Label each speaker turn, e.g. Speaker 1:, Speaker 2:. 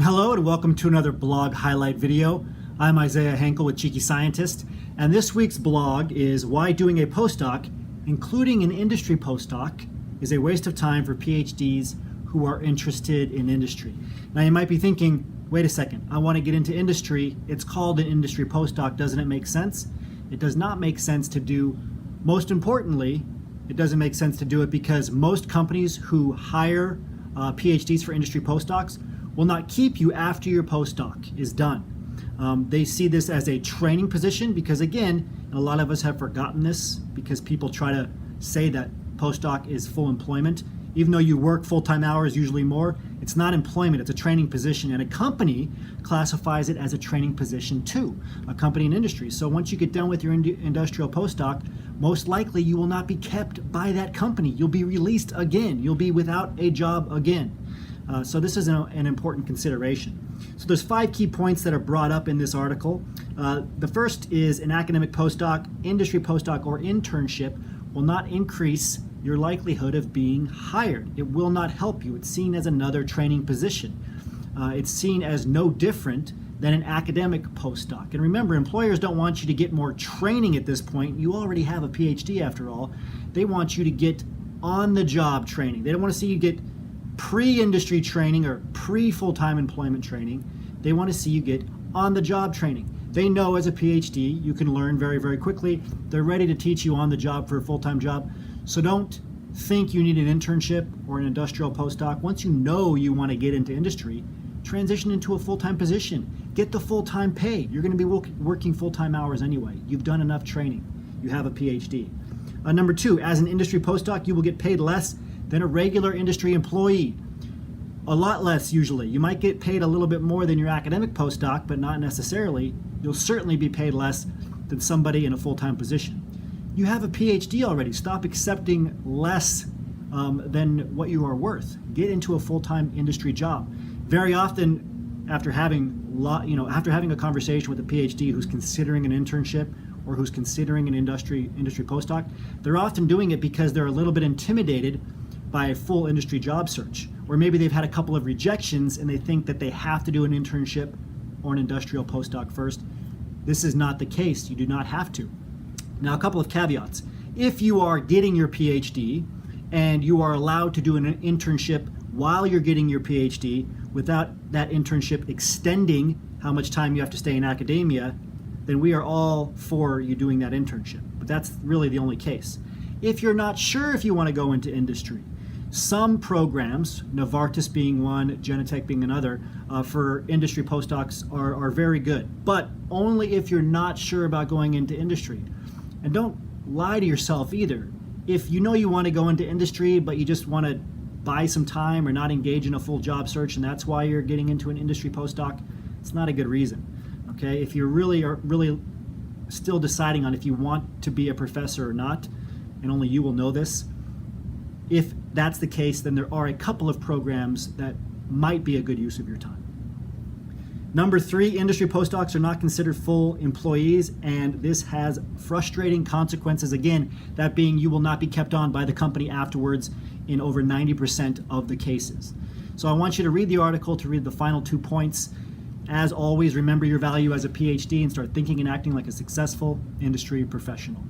Speaker 1: Hello and welcome to another blog highlight video. I'm Isaiah Henkel with Cheeky Scientist, and this week's blog is why doing a postdoc, including an industry postdoc, is a waste of time for PhDs who are interested in industry. Now you might be thinking, wait a second, I want to get into industry. It's called an industry postdoc. Doesn't it make sense? It does not make sense to do. Most importantly, it doesn't make sense to do it because most companies who hire PhDs for industry postdocs will not keep you after your postdoc is done. They see this as a training position because, again, and a lot of us have forgotten this because people try to say that postdoc is full employment. Even though you work full-time hours, usually more, it's not employment, it's a training position, and a company classifies it as a training position too, a company in industry. So once you get done with your industrial postdoc, most likely you will not be kept by that company. You'll be released again. You'll be without a job again. So this is an important consideration. So there's 5 key points that are brought up in this article. The first is an academic postdoc, industry postdoc, or internship will not increase your likelihood of being hired. It will not help you. It's seen as another training position. It's seen as no different than an academic postdoc. And remember, employers don't want you to get more training at this point. You already have a PhD after all. They want you to get on-the-job training. They don't want to see you get pre-industry training or pre-full-time employment training. They want to see you get on-the-job training. They know as a PhD you can learn very, very quickly. They're ready to teach you on the job for a full-time job. So don't think you need an internship or an industrial postdoc. Once you know you want to get into industry, transition into a full-time position. Get the full-time pay. You're going to be working full-time hours anyway. You've done enough training. You have a PhD. Number 2, as an industry postdoc, you will get paid less than a regular industry employee. A lot less usually. You might get paid a little bit more than your academic postdoc, but not necessarily. You'll certainly be paid less than somebody in a full-time position. You have a PhD already. Stop accepting less than what you are worth. Get into a full-time industry job. Very often, after having a conversation with a PhD who's considering an internship or who's considering an industry postdoc, they're often doing it because they're a little bit intimidated by a full industry job search. Or maybe they've had a couple of rejections and they think that they have to do an internship or an industrial postdoc first. This is not the case. You do not have to. Now, a couple of caveats. If you are getting your PhD and you are allowed to do an internship while you're getting your PhD without that internship extending how much time you have to stay in academia, then we are all for you doing that internship. But that's really the only case. If you're not sure if you want to go into industry, some programs, Novartis being one, Genentech being another, for industry postdocs are very good, but only if you're not sure about going into industry. And don't lie to yourself either. If you know you want to go into industry, but you just want to buy some time or not engage in a full job search, and that's why you're getting into an industry postdoc, it's not a good reason. Okay, if you are really still deciding on if you want to be a professor or not, and only you will know this, if that's the case, then there are a couple of programs that might be a good use of your time. Number 3, industry postdocs are not considered full employees, and this has frustrating consequences. Again, that being you will not be kept on by the company afterwards in over 90% of the cases. So I want you to read the article to read the final 2 points. As always, remember your value as a PhD and start thinking and acting like a successful industry professional.